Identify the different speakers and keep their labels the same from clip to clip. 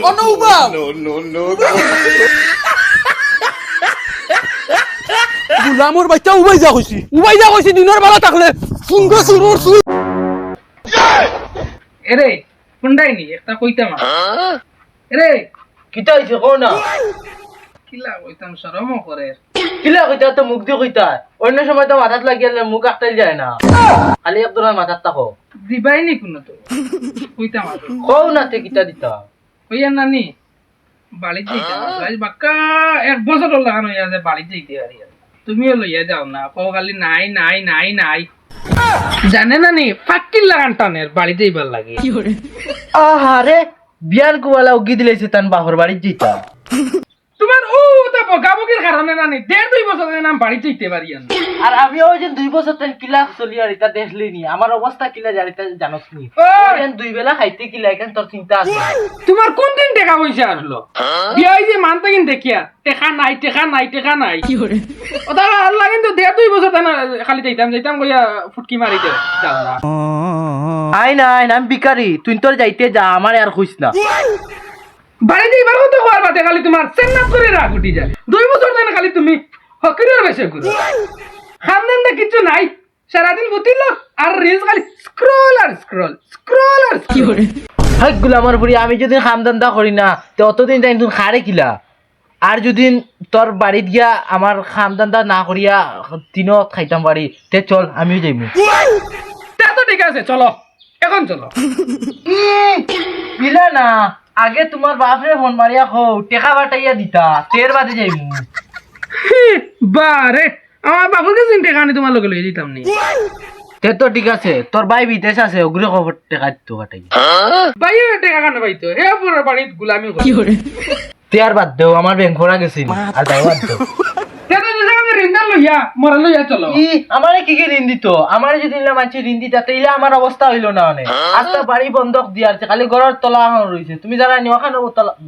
Speaker 1: অনুবাও গুলামর বাচ্চা উবাই যা কইছি দিনের বেলা থাকলে সুন্দর সুরুর সুর
Speaker 2: এরে কোনটাই নি একটা কইতাম এরে
Speaker 3: কিতা হইছে কও না
Speaker 2: কিলা কইতাম শরমও করে
Speaker 3: কিলা কইতা তো মুখ দিয়ে কইতা অন্য সময় তো মাথাত লাগিয়ে মুখ আটকাই যায় না খালি একদম মাথাত থাকো
Speaker 2: দিবাই নি কোনো তো কইতাম আর
Speaker 3: কও না তে কিতা দিতা
Speaker 2: কইয়া নানি বাড়িতে যাইতাম আজ বাক্কা 1 বছর লাগানো হইয়া যে বাড়িতে যাইতে পারি তুমিও লইয়া যাও না কও খালি নাই নাই নাই নাই জানে না নি ফাক্কির লাগান টানের বাড়িতে যাইবার লাগে
Speaker 3: আহারে বিয়ার কুয়ালা উগি দিলেছে তান বাপর বাড়ি জিতা
Speaker 2: তোমার ও তা বকাবকির কারণে নানি 1.5 বছর নাম বাড়িতে যাইতে পারি
Speaker 3: আর আমি ওই যে 2 বছর তান কিলা চলি আর এটা দেখলি নি আমার অবস্থা কিলা জানিতা জানোস নি ওই 2 বেলা খাইতে কিলা এখন তোর চিন্তা আছে
Speaker 2: তোমার কোন দিন টাকা পয়সা আসলো বিয়া এই যে মানতে কিন দেখিয়া টাকা নাই কি করে ওটা আল্লাহ কিন্তু 1.5 বছর না খালি যাইতাম কইয়া ফুটকি মারি দে যাও না
Speaker 3: আই না আমি বিকারি তুই তোর যাইতে যা আমার আর কইস না
Speaker 2: বাড়ি যাইবার কথা কওয়ার বাদে খালি তোমার সেন্নাত করে রাগ উঠি যায় 2 বছর ধরে খালি তুমি হকিরের বেশে করো খামদান না কিছু নাই সারাদিন বুতিল আর রিলস খালি স্ক্রল কি করে
Speaker 3: হাই গুলামর বুড়ি আমি যদি খামদান্দা করি না তো অতদিন টাইম তুই খারে কিলা আর যদি তোর বাড়িত গিয়া আমার খামদান্দা না করিয়া দিনত খাইতাম বাড়ি তে চল আমিও যাইমু
Speaker 2: তা তো ঠিক আছে চলো এখন চলো
Speaker 3: বিলা না আগে তোমার বাপরে ফোন মারিয়া খো টেকা বাটাইয়া দিতা তের বাদে যাইমু
Speaker 2: বারে আমার বাবুকে চিন্তা কানি তোমার লগে লইয়া দিতাম নি
Speaker 3: তে তো ঠিক আছে তোর ভাই বিদেশ আছে ওগুলো খবর টেকা দিত বাটাই
Speaker 2: ভাই টাকা কানে পাইতো হে পুরো বাড়িত গুলামি কি করে
Speaker 3: তে আর বাদ দেও আমার ব্যাংক ভরা গেছি আর দাও বাদ দেও
Speaker 2: তেতো যে আমি রিন্দা লইয়া মরা লইয়া চলো
Speaker 3: ই আমারে কি কি ঋণ দিত আমারে যদি না মানছি ঋণ দিতা তাইলে আমার অবস্থা হইলো না অনেক আজকে বাড়ি বন্ধক দিয়ারছে খালি ঘরের তলা রইছে তুমি যারা নিওখানে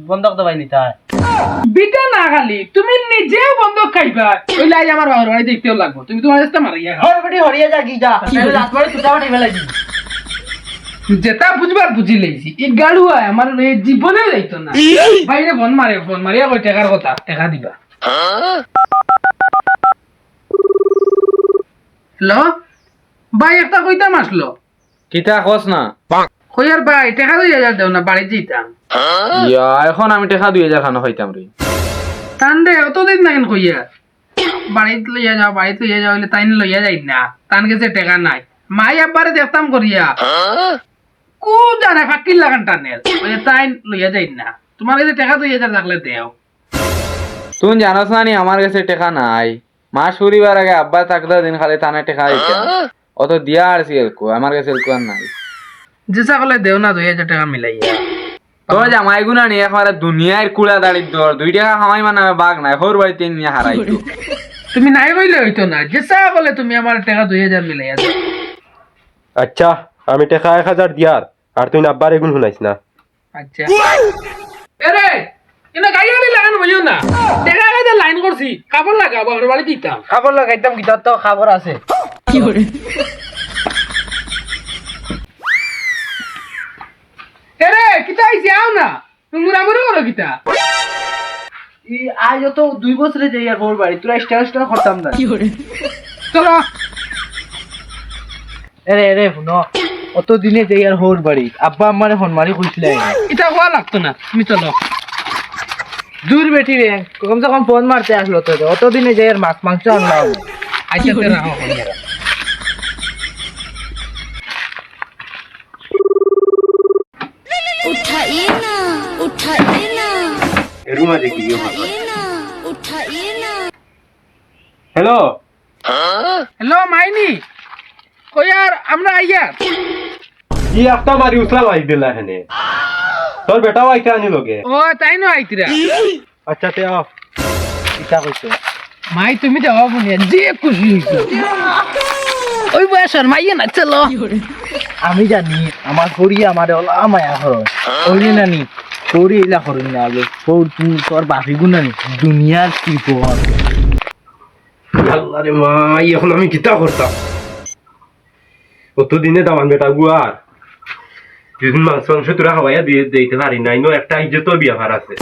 Speaker 3: বন্ধক দবাই লিতা
Speaker 2: বিটা না খালি তুমি নিজে বন্ধক খাইবা ওই লাই আমার বাবার বাড়ি দেখতেও লাগবো তুমি তোমার রাস্তা মারিয়া
Speaker 3: হরবড়ি হরিয়া যা গিজা রাত পরে তুই যাওয়া নিবে লাগি
Speaker 2: যেটা বুঝবার বুঝি লেছি এই গাড়ুয়া আমার এই জীবনে যাইতো না বাইরে ফোন মারিয়া কই টাকার কথা টাকা দিবা হ্যালো ভাই একটা কইতাম আসলো
Speaker 4: কিতা কস না
Speaker 2: কইয়ার ভাই টাকা 2000 দাও না বাড়ি যেতাম
Speaker 4: ইয়া এখন আমি টাকা 2000 খানো খাইতাম রে
Speaker 2: তান দে অতদিন না কেন কইয়া বাড়িতে লইয়া যাও হইলে তাই লইয়া যাই না তান কাছে টাকা নাই মাই একবারে দেখতাম করিয়া কু জানে ফাকির লাগান টানেল ওই তাই লইয়া যাই না তোমার কাছে টাকা 2000 থাকলে দেও
Speaker 4: তুই জানোস না নি আমার কাছে টাকা নাই মাস পরিবার আগে আব্বা থাকলে দিন খালি তানে টাকা দিতাম অত দিয়া আর সিলকো আমার কাছে সিলকো আর নাই
Speaker 2: যেসা কলে দেও না 2000 টাকা মিলাইয়া
Speaker 4: তো জামাই গুনা নি একবারে দুনিয়ার কুড়া দাঁড়িয়ে দর 2 টাকা খামাই মানে বাঘ নাই হোর বাড়িতে নিয়ে হারাইতো
Speaker 2: তুমি নাই কইলে হইতো না যেসা কলে তুমি আমার টাকা 2000 মিলাইয়া দাও
Speaker 5: আচ্ছা আমি টাকা 1000 দিয়ার আর তুই আব্বার এগুন শুনাইস না
Speaker 2: আচ্ছা এরে ইনা গাড়ি লাগান বুঝিও না টাকা আগে লাইন করছি কাপড় লাগা বাবার বাড়ি দিতাম
Speaker 3: খাবার লাগাইতাম কি তোর তো খাবার আছে
Speaker 2: কি করে এরে কিতা আইছি আও না তুমি মুরামুরি করো কিতা
Speaker 3: ই আজ তো 2 বছরে যাই আর ভোর বাড়ি তোরা স্টার করতাম না
Speaker 2: কি করে চলো
Speaker 3: এরে শুনো অত দিনে যাই আর ভোর বাড়ি আব্বা আমারে ফোন মারি কইছিল
Speaker 2: এটা হওয়া লাগতো না তুমি চলো
Speaker 3: দূর বেটি রে কমসে কম ফোন মারতে আসলো তো অত দিনে যাই আর মাংস আনলাম
Speaker 2: আইতে রাখো কইরা
Speaker 6: उठाइए ना
Speaker 5: এরুমা দেখি
Speaker 6: उठाइए ना
Speaker 5: হ্যালো
Speaker 2: হ্যালো মাইনি কই আর আমরা আইয়া
Speaker 5: ই আফতা মারি উসলা লাই দিলা হেনে তোর বেটাও আইতে আনি লগে
Speaker 2: ও তাই না আইতিরা
Speaker 5: আচ্ছা তে আও
Speaker 3: কিতা কইছো
Speaker 2: মাই তুমি যাও বুনিয়া যে খুশি হইছো ওই বয়সের মাইয়া না চলো
Speaker 3: আমি জানি আমার হরি আমার ওলা মায়া হরণ ওই নানি হরি এলা হরণ না আগে তোর বাপি গুনানি দুনিয়ার কি পর
Speaker 5: আল্লাহ রে মা এখন আমি কিতা করতাম অত দিনে দামান বেটা গুয়ার যদি মাংস মাংস তোরা খাওয়াইয়া দিয়ে দিতে পারি নাই নো একটা ইজ্জত ব্যাপার আছে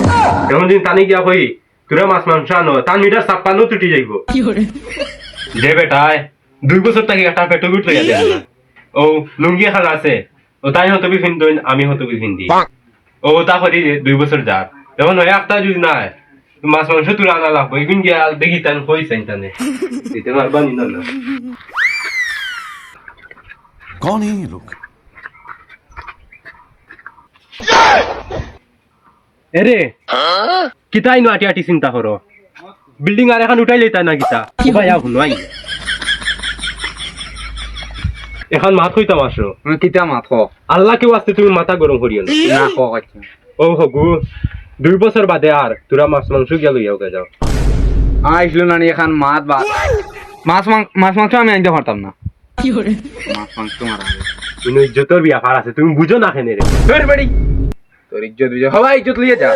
Speaker 5: এখন যদি তানি গিয়া কই তোরা মাছ মাংস আনো তার মিটার 56 তুটি যাইব যে বেটায় 2 বছর থেকে একটা পেটো গুট লইয়া দেয় না ও লুঙ্গি খালা আছে ও তাই হতো বি ফিন্দইন আমি হতো বি ফিন্দি ও তা করি 2 বছর যাক এখন ওই একটা যদি নাই মাছ মাংস তোরা আনা লাগবো এখন গিয়া দেখি তান কই চাইতানে দিতে পারবানি না না
Speaker 7: कौन है ये लोग
Speaker 5: এরে কিতাই নো আটি আটি চিন্তা করো বিল্ডিং আর এখন উঠাই লইতা না কিতা ভাই আহ নয় এখন মাত হইতাম আসো
Speaker 4: কিতা মাত
Speaker 5: আল্লাহ কেউ আসতে তুমি মাথা গরম করিও না
Speaker 4: না কচ্ছা
Speaker 5: ও হগু 2 বছর বাদে আর তোরা মাছ মাংস গিয়া লইয়াও গে যাও
Speaker 4: আইসলো নানি এখন মাছ মাংস আমি আনতে পারতাম না মাছ মাংস মারা
Speaker 5: ইনো ইজ্জতর ব্যাপার আছে তুমি বুঝো না কেন রে
Speaker 4: তোর বাড়ি তোর ইজ্জত বুঝো সবাই ইজ্জত লিয়ে যা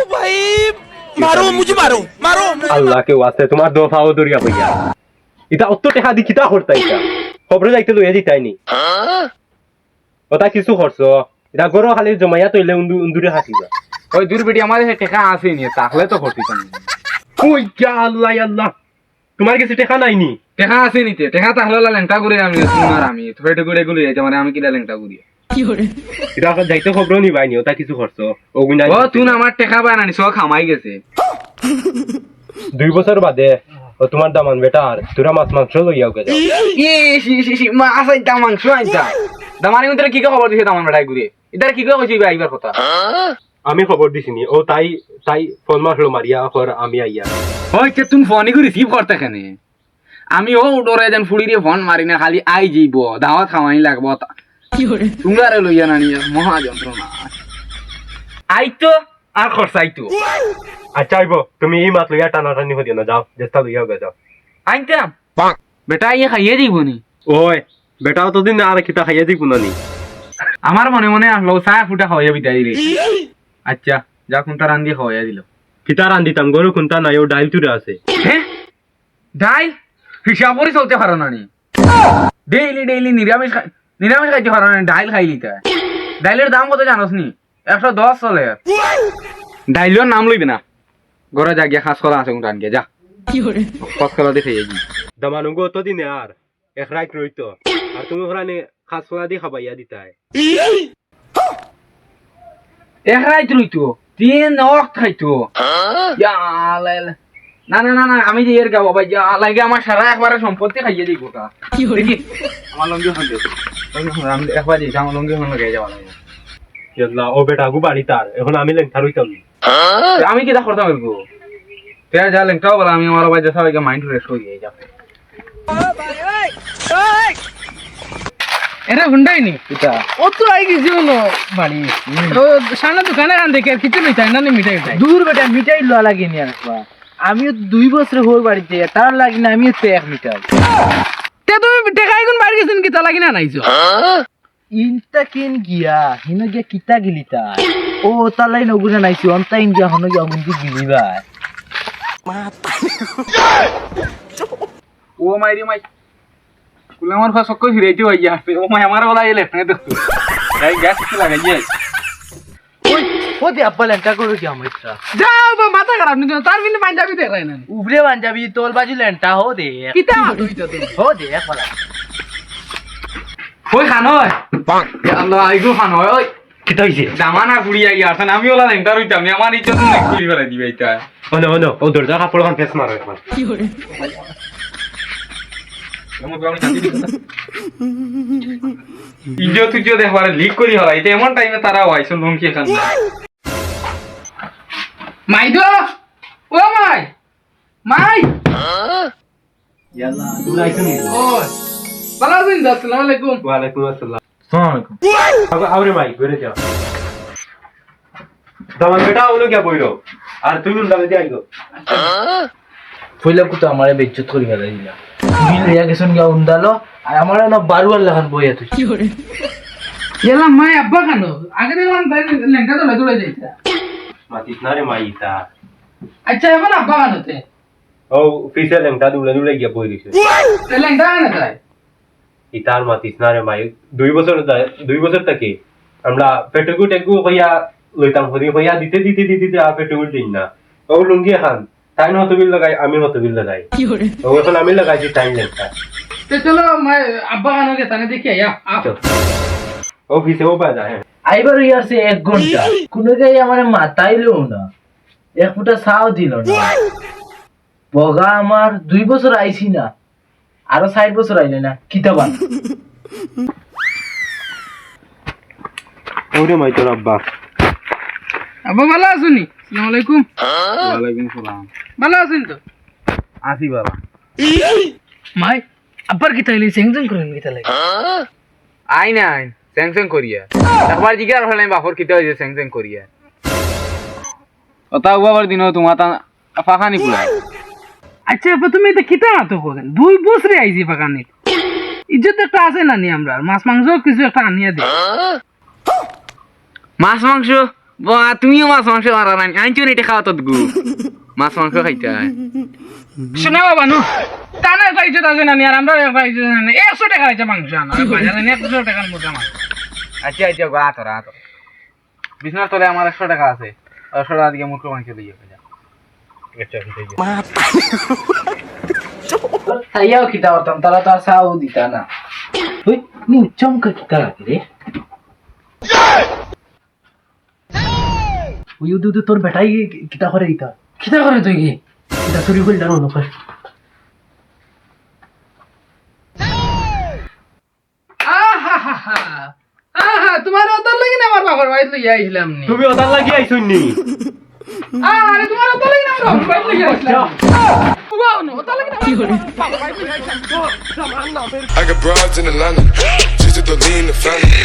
Speaker 7: मारो मुझे मारो मारो
Speaker 5: আল্লাহ কেউ আসতে তোমার দফাও দরিয়া হইয়া এটা অত টাকা দি কিতা করতা এটা খবরে যাইতে লইয়া দিতাইনি ওটা কিছু খরচ এটা গরো খালি জমাইয়া তইলে উন্দুরে হাসিবা
Speaker 4: ওই দূর বেটি আমাদের টাকা আসেনি তাহলে তো করতিতাম
Speaker 5: ওই যা আল্লাহ আল্লাহ তোমার কাছে টাকা নাইনি
Speaker 4: টাকা আসেনি তে টাকা তাহলে লেংটা করে আমি তোমার আমি ফেটে করে গুলো যাইতে মানে আমি কিলা লেংটা করি
Speaker 5: এটা এখন যাইতে খবর নিবাইনি ওটা কিছু খরচ ওগুনা
Speaker 4: ও তুই আমার টাকা বানানি সব খামাই গেছে
Speaker 5: 2 বছর বাদে ও তোমার দামান বেটা আর তোরা মাছ মাংস লইয়াও গে যাও
Speaker 4: মাছ আইতা মাংস আইতা দামানি মধ্যে কি খবর দিছে দামান বেটাই ঘুরে এটার কি কইছি আইবার কথা
Speaker 5: আমি খবর দিছিনি ও তাই ফোন মারলো মারিয়া কর আমি আইয়া
Speaker 4: ওই কে তুমি ফোনই করে রিসিভ করতে কেনে আমি ও ডরে যেন ফুড়িরে ফোন মারি না খালি আই যাইব দাওয়াত খাওয়াই লাগবো তোমরা লইয়া নানি মহা যন্ত্রণা আইতো আর খরচাইতো
Speaker 5: আচ্ছা আইব তুমি এই মাছ লইয়া টানাটানি হদিও না যাও চেষ্টা লইয়াও গে যাও
Speaker 4: আইতাম বেটা ইয়ে খাইয়ে দিব নি
Speaker 5: ওই বেটাও তো দিন আর কিতা খাইয়া দিব না নি
Speaker 4: আমার মনে মনে আসলো চা ফুটা খাওয়াইয়া বিদায় দিলে আচ্ছা যা কোনটা রান্ধি খাওয়াইয়া দিল
Speaker 5: কিতা রান্দিতাম গরু কোনটা নাই ও ডাইল চুরে আছে
Speaker 4: হ্যাঁ ডাইল হিসাব করে চলতে পারো না নি ডেইলি নিরামিষ খাইতে পারো না ডাইল খাইলি তা ডাইলের দাম কত জানোস নি 110 চলে ডাইলের নাম লইবে না ঘরে যা গিয়া খাস করা আছে কোনটা আনগে যা খাস করা দেখে যাই
Speaker 5: দামানুগো তো দিনে আর এক রাইট রইতো আর তুমি ওখানে খাস ফলা দি খাবাইয়া দিতাই
Speaker 4: এক রাইত রইতো 3 ওয়াক্ত খাইতো ইয়া লাইলা না না না না আমি যে এর গাবো ভাই যা লাগে আমার সারা একবারে সম্পত্তি খাইয়ে দিই গোটা দেখি আমার লঙ্গি হন দে আমি একবার দিই আমার লঙ্গি হন লাগে যাওয়া লাগে
Speaker 5: ইয়াল্লা ও বেটা গু বাড়ি তার এখন আমি লেংথা রইতাম
Speaker 4: আমি কি দা করতে পারবো তেরা যা লেংটাও বলা আমি আমার ভাই যা সবাইকে মাইন্ড ফ্রেশ হয়ে যায়
Speaker 2: এরা হুন্ডাই নি
Speaker 4: এটা
Speaker 2: ও তো আই গেছি হলো বাড়ি ও সামনে দোকানে কান দেখে কিছু লইতাই না মিঠাই উঠাই
Speaker 3: দূর বেটা মিঠাই লওয়া লাগে নি একবার আমিও 2 বছর হোর বাড়িতে তার লাগি না আমিও তো 1 মিটার
Speaker 2: তে তুমি টেকাই কোন বাড়ি গেছেন কি তা লাগি না নাইছো
Speaker 3: ইনটা কিন গিয়া হিনো গিয়া কিতা গিলিতা ও তালাই নগুনা নাইছি অন্তা ইন্ডিয়া হনো গিয়া মুন্দি গিলিবা
Speaker 4: ও মাইরি মাই কুলা আমার ফাস কই হিরাইতে হই যাচ্ছে ও মাই আমার ওলা এলে ফেনে দেখো গাই গ্যাস কি লাগাই যায়
Speaker 3: ওই ও দে আব্বা লেন্টা করো কি আমাইতা
Speaker 2: যাও বা মাথা খারাপ নি তার বিনে পাঞ্জাবি দেখাই না
Speaker 3: উবরে পাঞ্জাবি তোল বাজু লেন্টা হো দে
Speaker 2: কিতা হইতো তুমি
Speaker 3: হো দে একবার
Speaker 4: কই খান হয় আল্লাহ আইগো খান হয় ওই
Speaker 5: কিতা হইছে
Speaker 4: দামানা গুড়িয়া গিয়া আমি ওলা লেংটা রইতাম আমার ইজ্জত নেই খুলি ফেলা দিবে এটা
Speaker 5: ওনো ওনো ও দরজা কাপড় খান ফেস মারো একবার
Speaker 4: ইজ্জত দেখবার লিক করি হলা এটা এমন টাইমে তারা হইছে লঙ্কি খান
Speaker 2: মাই দো ও মাই মাই
Speaker 5: ইয়াল্লা তুমি আইছো নি
Speaker 2: ও ভালো আছেন আসসালামু আলাইকুম
Speaker 5: ওয়া আলাইকুম আসসালাম
Speaker 4: আসসালামু আলাইকুম
Speaker 5: আরে ভাই ঘরে যাও দামান বেটা ওনো গিয়া বইরো আর তুমি উন্ডালে দি আইগো
Speaker 3: ফইলা কুতো আমারে বেজ্জত করি ফেলা দিলা বিল রিয়া গেছন গিয়া উন্দালো আর আমারে না বারুয়ার লাগান বইয়া তুই
Speaker 2: এলা মাই আব্বা খানো আগে দেখলাম তাই লেঙ্কা তো লদুড়ে যাইতা
Speaker 5: মাতিস না রে মাইতা
Speaker 2: আচ্ছা এখন আব্বা খানোতে
Speaker 5: ও পিছে লেংটা দুলে দুলে গিয়া বই দিছে
Speaker 2: লেঙ্কা খানো তাই
Speaker 5: ইতার মাতিস না রে মাই 2 বছর থেকে আমরা পেটুকু টেকু হইয়া লইতাম করি হইয়া দিতে দিতে দিতে দিতে আর পেটুকু দিন না ও লুঙ্গি খান তাই হতবিল লাগাই আমি হতবিল লাগাই ও এখন আমি লাগাইছি টাইম লেখা
Speaker 2: তো চলো আব্বা খানো গে তানে দেখি আয়া
Speaker 5: অফিসে ও বাজা হ্যাঁ
Speaker 3: আইবার ইয়ারছে 1 ঘন্টা কোনো গাই আমার মাথাইলো না এক ফুটা ছাও দিল না বগা আমার 2 বছর আইছি না আরো 60 বছর আইলে না কিতাবান
Speaker 5: ওরে মাই তোর আব্বা
Speaker 2: আব্বা ভালো আছুনি আসসালামু আলাইকুম
Speaker 4: ওয়ালাইকুম সালাম
Speaker 2: ভালো আছেন তো
Speaker 4: আসি বাবা
Speaker 2: মাই আব্বার কি তাইলে সেংজন করেন কি তাইলে
Speaker 4: আই নাই স্যাংশন করিয়া একবার জিজ্ঞাসা হলাম বাপর কিতা হয়েছে স্যাংশন করিয়া ওটা উবার দিন তোমার তা ফাঁকানি পুরা
Speaker 2: আচ্ছা আব্বা তুমি এটা কিতা আতো করেন 2 বছরে আইছি পাকানি ইজ্জত একটা আছে না নি আমরা মাছ মাংস কিছু একটা আনিয়া দে
Speaker 4: মাছ মাংস বাহ তুমিও মাছ মাংস মারা নাই আইছো এটা খাওয়া তো গু মাছ মাংস খাইতে
Speaker 2: শোনা বাবা নো টানা একটা ইজ্জত আছে না নি আর আমরা একটা ইজ্জত না 100 টাকা আছে মাংস আনা বাজারে 100 টাকার মোটা মাছ
Speaker 4: আচ্ছা আচ্ছা গা তোরা বিছনার তলে আমার 100 টাকা আছে 100 টাকা দিয়ে মুখ মাংস লইয়া যা আচ্ছা ঠিক আছে
Speaker 3: তাইয়াও কিতা করতাম তারা তো আর ছাও দিতা না ওই নি চমকা কিতা লাগে রে ওই দুদু তোর বেটাই কিতা করে দিতা
Speaker 2: কিতা করে তুই কি
Speaker 3: কিতা চুরি করে দাঁড়ো নকর
Speaker 2: আহা তোমার ওতার লাগি না আমার বাবার বাড়িতে লইয়া আইছিলাম নি
Speaker 5: তুমি ওদার লাগি আইছুন নি
Speaker 2: আরে তোমার ওতার লাগি না আমার বাবার বাড়িতে লইয়া আইছিলাম বাবা নো ওতার লাগি না কি করে বাবার বাড়িতে লইয়া আইছিলাম
Speaker 8: I got broads in Atlanta, just to lean the family.